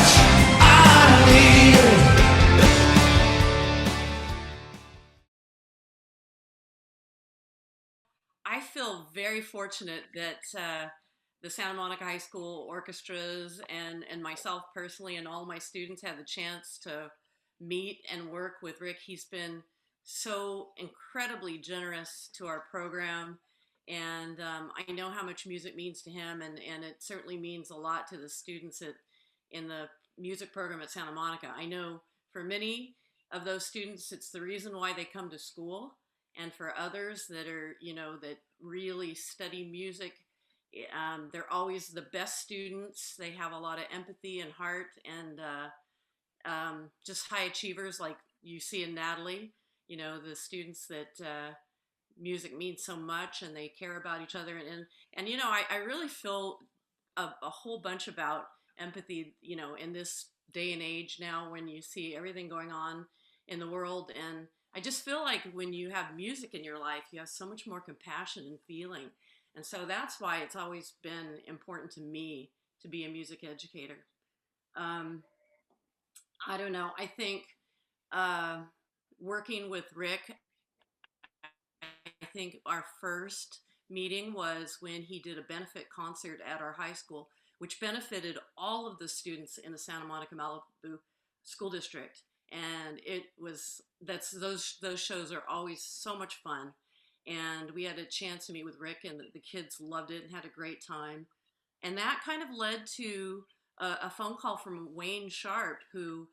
much I need. I feel very fortunate that the Santa Monica High School orchestras and myself personally and all my students had the chance to meet and work with Rick. He's been so incredibly generous to our program, and I know how much music means to him, and it certainly means a lot to the students in the music program at Santa Monica. I know for many of those students, it's the reason why they come to school, and for others that are, that really study music, they're always the best students. They have a lot of empathy and heart, and just high achievers like you see in Natalie. The students that music means so much, and they care about each other. And I really feel a whole bunch about empathy, in this day and age now when you see everything going on in the world. And I just feel like when you have music in your life, you have so much more compassion and feeling. And so that's why it's always been important to me to be a music educator. Um, I don't know. I think uh, working with Rick, I think our first meeting was when he did a benefit concert at our high school, which benefited all of the students in the Santa Monica Malibu school district. And it was that's those shows are always so much fun. And we had a chance to meet with Rick, and the kids loved it and had a great time. And that kind of led to a phone call from Wayne Sharp, who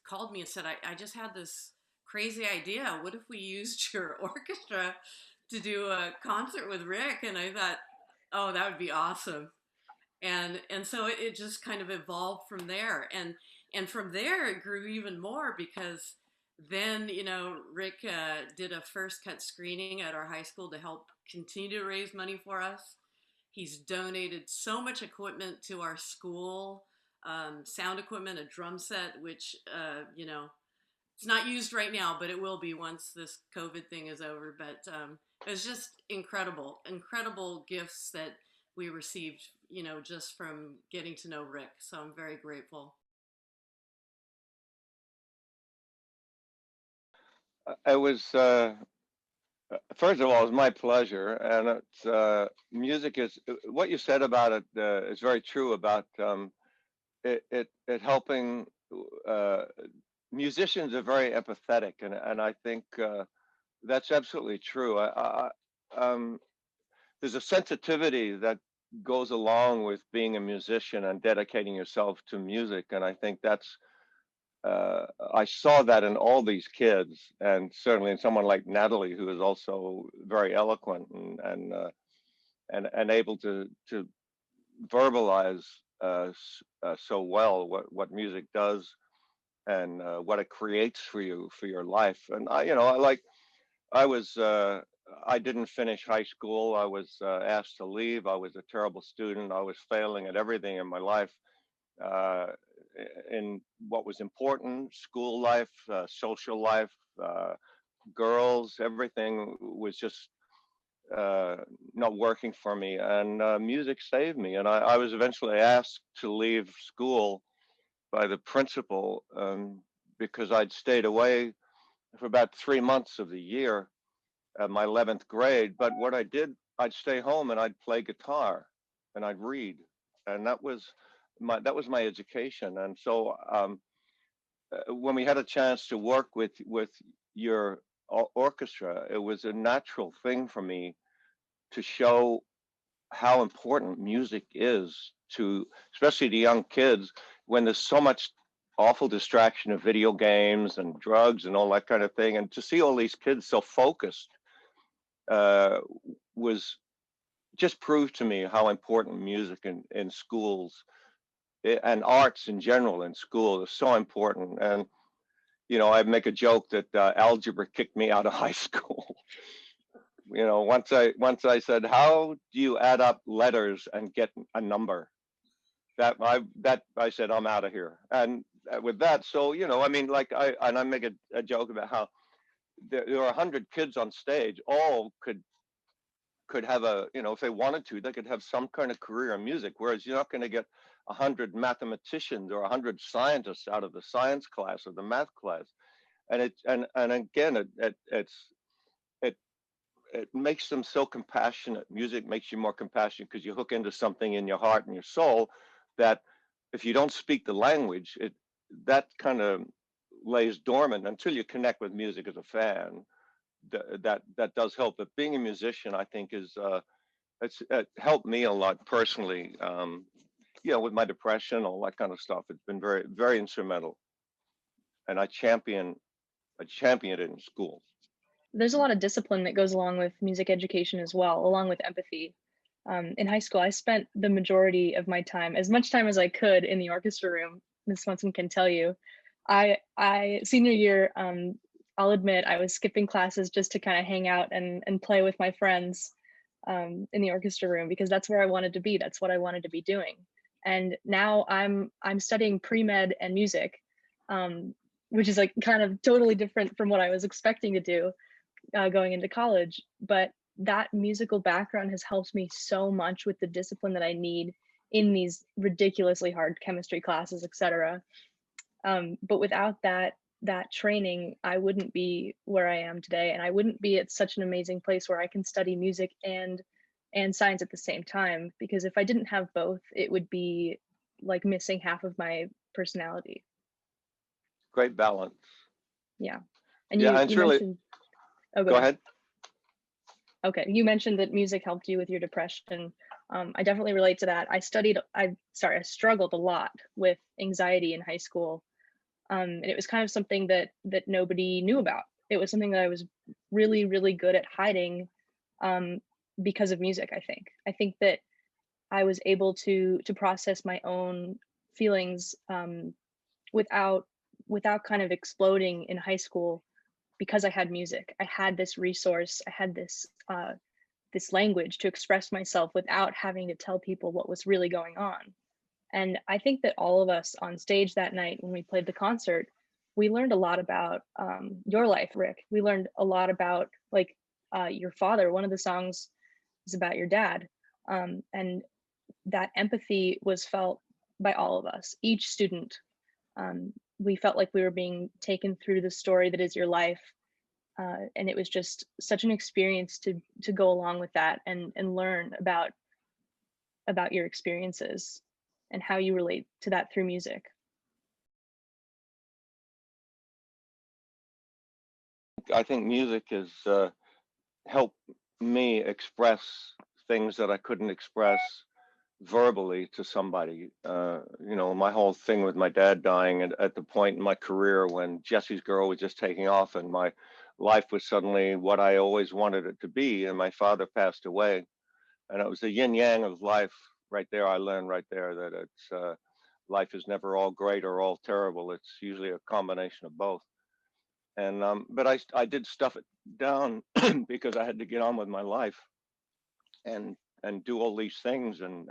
called me and said, I just had this crazy idea. What if we used your orchestra to do a concert with Rick? And I thought, oh, that would be awesome. And so it just kind of evolved from there. And from there it grew even more, because then, Rick did a first cut screening at our high school to help continue to raise money for us. He's donated so much equipment to our school, sound equipment, a drum set, which, it's not used right now, but it will be once this COVID thing is over. But it was just incredible, incredible gifts that we received, just from getting to know Rick. So I'm very grateful. It was first of all, it was my pleasure, and it's music is what you said about it is very true about it helping. Uh, Musicians are very empathetic, and I think that's absolutely true. There's a sensitivity that goes along with being a musician and dedicating yourself to music, and I think that's I saw that in all these kids, and certainly in someone like Natalie, who is also very eloquent and able to verbalize so well what music does and what it creates for you for your life. And I was I didn't finish high school. I was asked to leave. I was a terrible student. I was failing at everything in my life. Uh, in what was important, school life, social life, uh, girls, everything was just uh, not working for me. And music saved me. And I was eventually asked to leave school by the principal because I'd stayed away for about 3 months of the year at my 11th grade. But what I did, I'd stay home and I'd play guitar and I'd read. And that was my education. And so when we had a chance to work with your orchestra, it was a natural thing for me to show how important music is to, especially to young kids, when there's so much awful distraction of video games and drugs and all that kind of thing. And to see all these kids so focused uh, was just proved to me how important music in schools and arts in general in school is so important. And I make a joke that algebra kicked me out of high school. Once I said, "How do you add up letters and get a number?" That I said, "I'm out of here." And with that, so I mean, I make a joke about how there are 100 kids on stage, all could could have a, if they wanted to, they could have some kind of career in music. Whereas you're not going to get 100 mathematicians or 100 scientists out of the science class or the math class. And again, it it makes them so compassionate. Music makes you more compassionate because you hook into something in your heart and your soul that if you don't speak the language, that kind of lays dormant until you connect with music as a fan. That does help. But being a musician, I think, is it helped me a lot personally. With my depression, all that kind of stuff. It's been very, very instrumental, and I champion it in schools. There's a lot of discipline that goes along with music education as well, along with empathy. In high school, I spent the majority of my time, as much time as I could, in the orchestra room. Miss Swenson can tell you. I senior year, I'll admit I was skipping classes just to kind of hang out and play with my friends in the orchestra room because that's where I wanted to be. That's what I wanted to be doing. And now I'm studying pre-med and music, which is like kind of totally different from what I was expecting to do going into college. But that musical background has helped me so much with the discipline that I need in these ridiculously hard chemistry classes, etc. But without that training, I wouldn't be where I am today, and I wouldn't be at such an amazing place where I can study music and science at the same time. Because if I didn't have both, it would be like missing half of my personality. Great balance. Yeah, and Yeah, and you it's really. mentioned. Oh, Go ahead. Okay, you mentioned that music helped you with your depression. I definitely relate to that. I struggled a lot with anxiety in high school, and it was kind of something that nobody knew about. It was something that I was really, really good at hiding because of music. I think that I was able to process my own feelings without kind of exploding in high school because I had music. I had this resource. I had this this language to express myself without having to tell people what was really going on. And I think that all of us on stage that night when we played the concert, we learned a lot about your life, Rick. We learned a lot about like your father. One of the songs is about your dad, and that empathy was felt by all of us. Each student, we felt like we were being taken through the story that is your life. And it was just such an experience to go along with that and learn about your experiences and how you relate to that through music. I think music has helped me express things that I couldn't express verbally to somebody. My whole thing with my dad dying at the point in my career when Jesse's Girl was just taking off and my life was suddenly what I always wanted it to be, and my father passed away. And it was the yin yang of life right there. I learned right there that life is never all great or all terrible. It's usually a combination of both. And but I did stuff it down because I had to get on with my life and do all these things and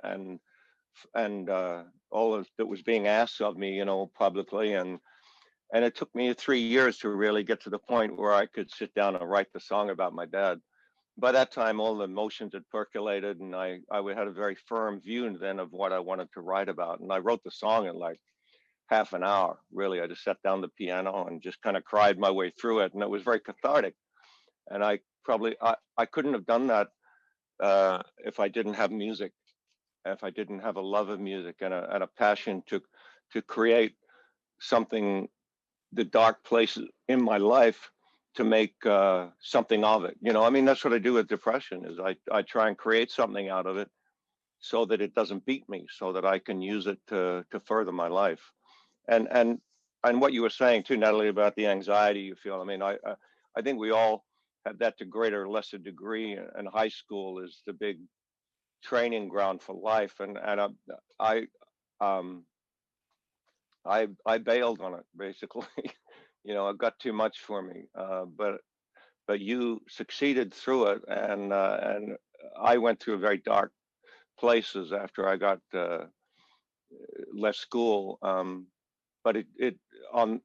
all of that was being asked of me, publicly. And it took me 3 years to really get to the point where I could sit down and write the song about my dad. By that time, all the emotions had percolated, and I had a very firm view then of what I wanted to write about. And I wrote the song in like half an hour. Really, I just sat down the piano and just kind of cried my way through it, and it was very cathartic. And I couldn't have done that if I didn't have music, if I didn't have a love of music and a passion to create something, the dark places in my life, to make something of it. I mean, that's what I do with depression is I try and create something out of it so that it doesn't beat me, so that I can use it to further my life. And what you were saying too, Natalie, about the anxiety you feel. I mean, I think we all have that to greater or lesser degree. And high school is the big training ground for life. And I um, I bailed on it basically. It got too much for me. But you succeeded through it, and I went through very dark places after I got left school. But it on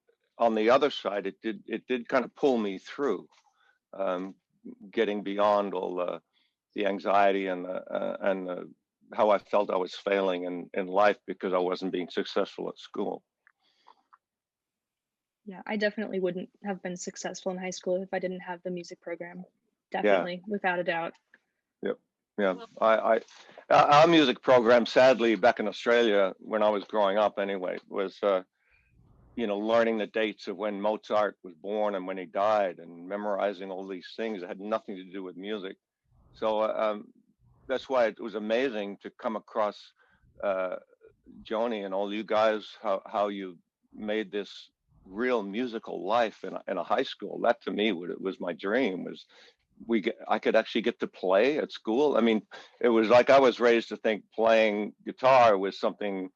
the other side, it did kind of pull me through, um, getting beyond all the anxiety and how I felt I was failing in life because I wasn't being successful at school. Yeah, I definitely wouldn't have been successful in high school if I didn't have the music program. Yeah. Definitely, without a doubt. Yep. Yeah. Well, Our music program, sadly, back in Australia, when I was growing up anyway, was, learning the dates of when Mozart was born and when he died and memorizing all these things that had nothing to do with music. So that's why it was amazing to come across uh, Joni and all you guys, how you made this real musical life in a high school. That to me was my dream. Was I could actually get to play at school. I mean, it was like I was raised to think playing guitar was something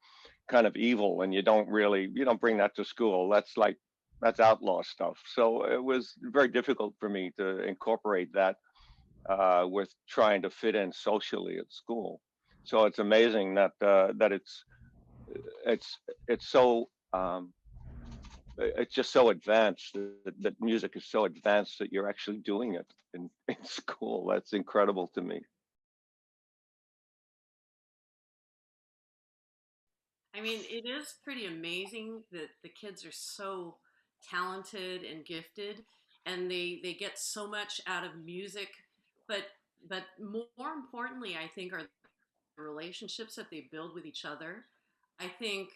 kind of evil, and you don't bring that to school. That's outlaw stuff. So it was very difficult for me to incorporate that with trying to fit in socially at school. So it's amazing that it's it's so it's just so advanced that music is so advanced that you're actually doing it in school. That's incredible to me. I mean, it is pretty amazing that the kids are so talented and gifted, and they get so much out of music. But more importantly, I think, are the relationships that they build with each other. I think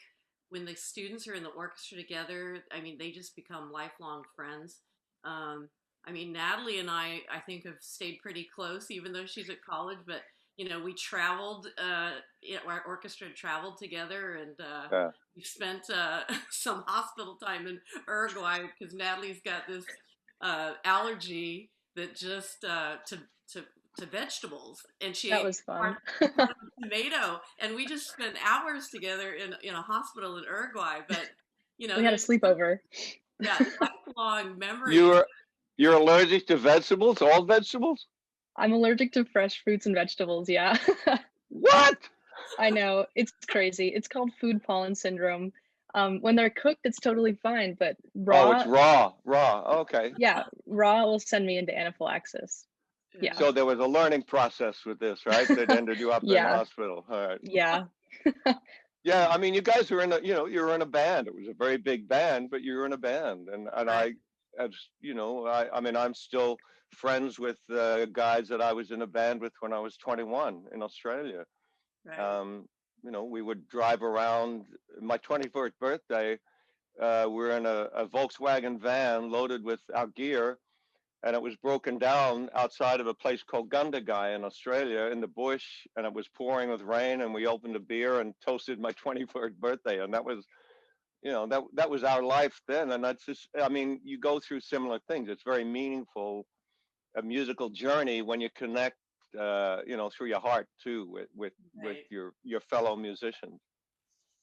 when the students are in the orchestra together, I mean, they just become lifelong friends. Um, I mean, Natalie and I think, have stayed pretty close, even though she's at college. But we traveled. Our orchestra traveled together, and Yeah. we spent some hospital time in Uruguay because Natalie's got this allergy that just to to vegetables, and she That ate was fun. part of a tomato, and we just spent hours together in a hospital in Uruguay. But We had a there's sleepover. yeah, lifelong memories. You're you're allergic to vegetables, all vegetables? I'm allergic to fresh fruits and vegetables, yeah. What? I know, it's crazy. It's called food pollen syndrome. When they're cooked, it's totally fine, but Oh, it's raw, raw, raw. Okay. yeah, raw will send me into anaphylaxis. Yeah, Yeah. So there was a learning process with this, right? That ended you up in the yeah, hospital. All right. yeah. Yeah, I mean, you guys were you're in a band. It was a very big band, but you were in a band, and Right. as I mean, I'm still friends with guys that I was in a band with when I was 21 in Australia. Right. Um, we would drive around. My 21st birthday, we're in a Volkswagen van loaded with our gear, and it was broken down outside of a place called Gundagai in Australia in the bush, and it was pouring with rain, and we opened a beer and toasted my 21st birthday, and that was, that was our life then. And that's just, I mean, you go through similar things. It's very meaningful, a musical journey when you connect, through your heart too with Right. your fellow musicians.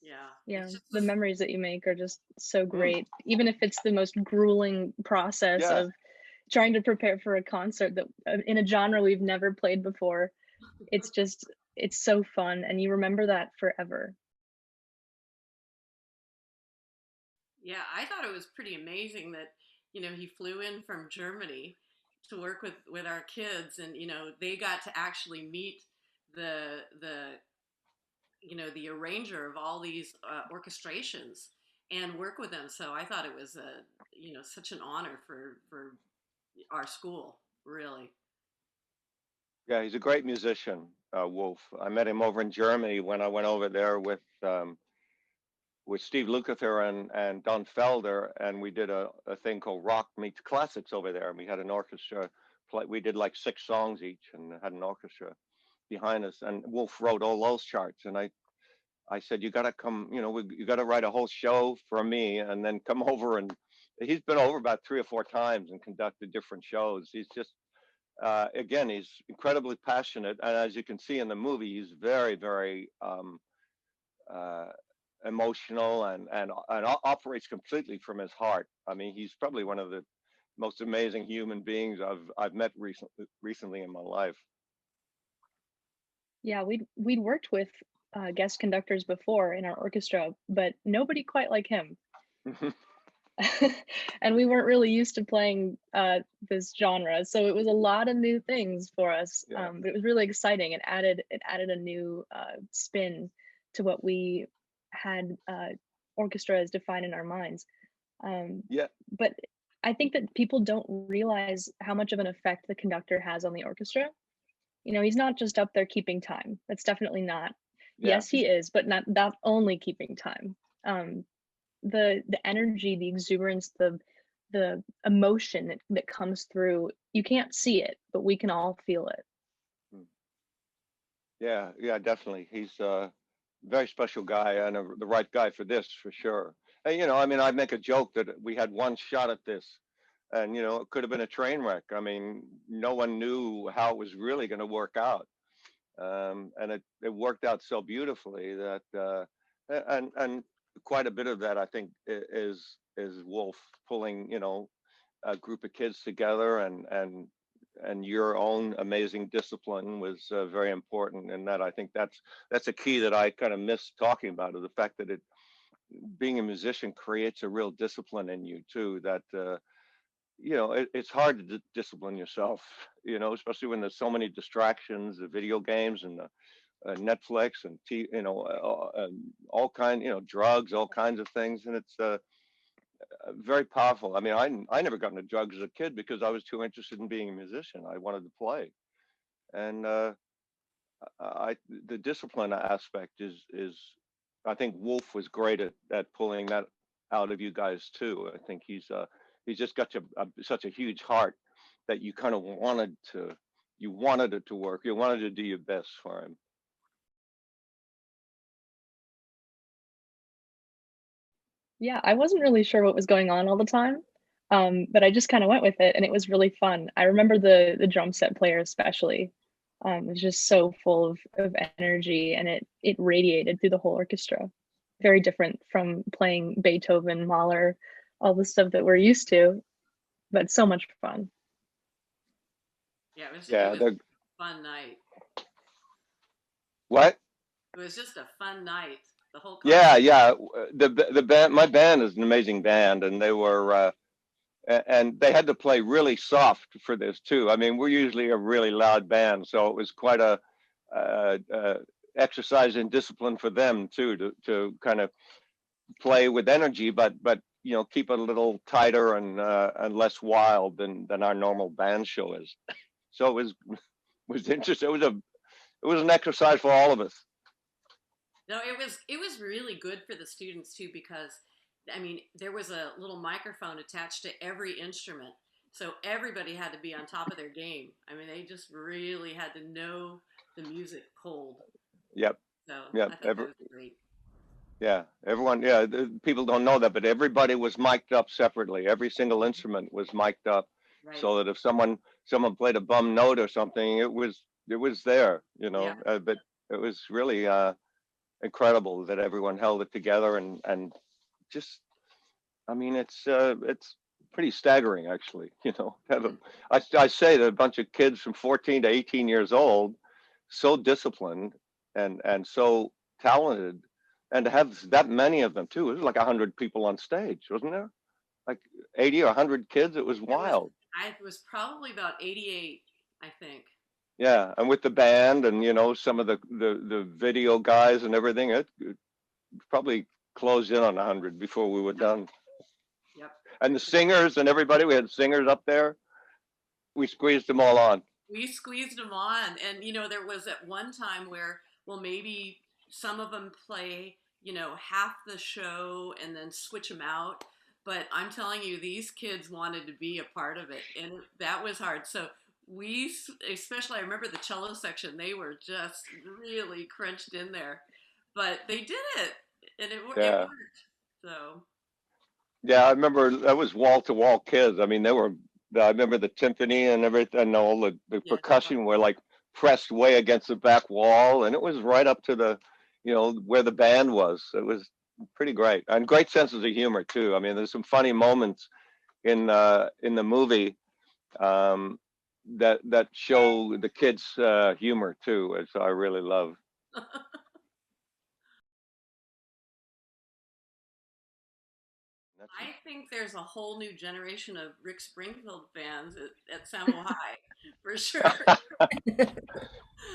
Yeah. Yeah, It's just the this. memories that you make are just so Mm, great. Even if it's the most grueling process yeah. of trying to prepare for a concert that in a genre we've never played before, it's just it's so fun and you remember that forever. Yeah, I thought it was pretty amazing that he flew in from Germany to work with our kids, and they got to actually meet the the arranger of all these orchestrations and work with them. So I thought it was such an honor for our school, really. Yeah, he's a great musician, Wolf. I met him over in Germany when I went over there with Steve Lukather and Don Felder, and we did a thing called Rock Meets Classics over there. And we had an orchestra play. We did like 6 songs each, and had an orchestra behind us. And Wolf wrote all those charts. And I said, you got to come. You got to write a whole show for me, and then come over. And he's been over about 3 or 4 times and conducted different shows. He's just again, he's incredibly passionate, and as you can see in the movie, he's very, very uh, emotional and operates completely from his heart. I mean, he's probably one of the most amazing human beings I've met recently in my life. Yeah, we'd worked with guest conductors before in our orchestra, but nobody quite like him. and we weren't really used to playing this genre, so it was a lot of new things for us. Yeah. But it was really exciting. It added a new spin to what we had orchestra as defined in our minds. Yeah. But I think that people don't realize how much of an effect the conductor has on the orchestra. You know, he's not just up there keeping time. That's definitely not. Yeah. Yes, he is, but not only keeping time. Um, the energy, the exuberance, the emotion that comes through, you can't see it, but we can all feel it. Yeah. Yeah. Definitely. He's a very special guy and the right guy for this for sure. And, you know, I mean, I make a joke that we had one shot at this, and you know, it could have been a train wreck. I mean, no one knew how it was really going to work out, and it worked out so beautifully that and quite a bit of that I think is Wolf pulling, you know, a group of kids together, and your own amazing discipline was very important in that. I think that's a key that I kind of miss talking about, is the fact that it being a musician creates a real discipline in you too, that you know, it's hard to discipline yourself, you know, especially when there's so many distractions, the video games and the Netflix and you know, all kind, you know, drugs, all kinds of things, and it's very powerful. I mean, I never got into drugs as a kid because I was too interested in being a musician. I wanted to play, and I the discipline aspect is I think Wolf was great at pulling that out of you guys too. I think he's just got such a huge heart that you kind of you wanted it to work. You wanted to do your best for him. Yeah, I wasn't really sure what was going on all the time, but I just kind of went with it, and it was really fun. I remember the drum set player especially. It was just so full of energy, and it radiated through the whole orchestra. Very different from playing Beethoven, Mahler, all the stuff that we're used to, but so much fun. Yeah, it Yeah, was a the fun night. what? It was just a fun night. The whole Yeah, concert. yeah. The band, my band is an amazing band, and they were and they had to play really soft for this too. I mean, we're usually a really loud band, so it was quite a exercise in discipline for them too, to kind of play with energy, but you know, keep it a little tighter and less wild than our normal band show is. So it was interesting. It was an exercise for all of us. No, it was really good for the students too, because I mean there was a little microphone attached to every instrument, so everybody had to be on top of their game. I mean they just really had to know the music cold. Yep, So yep. I thought that was great. Yeah, everyone. Yeah, people don't know that, but everybody was mic'd up separately. Every single instrument was mic'd up, Right. so that if someone played a bum note or something, it was there. You Yeah. know, but it was really incredible that everyone held it together and just. I mean, it's pretty staggering actually. You know, I say that a bunch of kids from 14 to 18 years old, so disciplined and so talented, and to have that many of them too. It was like 100 people on stage, wasn't there? Like 80 or 100 kids. It was It was wild. I was probably about 88, I think. Yeah, and with the band and you know some of the video guys and everything, it probably closed in on 100 before we were Yep. done. Yep. And the singers and everybody, we had singers up there. We squeezed them all on. We squeezed them on, and there was at one time where, well, maybe some of them play half the show and then switch them out, but I'm telling you these kids wanted to be a part of it, and that was hard. So we, especially, I remember the cello section, they were just really crunched in there, but they did it, and it Yeah. worked. So Yeah, I remember that was wall to wall kids. I mean, I remember the timpani and everything, and all the yeah, percussion were like pressed way against the back wall, and it was right up to where the band was. It was pretty great, and great senses of humor too. I mean, there's some funny moments in the movie um, that show the kids' humor too, which I really love. That's I think there's a whole new generation of Rick Springfield fans at Samo High, for sure.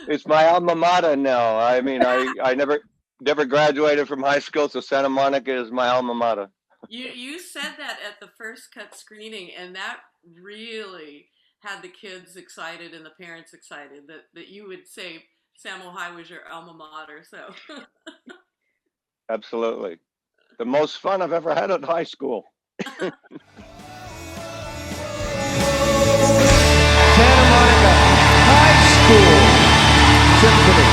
It's my alma mater now. I mean, I never graduated from high school, so Santa Monica is my alma mater. You said that at the first cut screening, and that really had the kids excited and the parents excited that you would say Samo High was your alma mater. So Absolutely. The most fun I've ever had at high school. Santa Monica High School Symphony.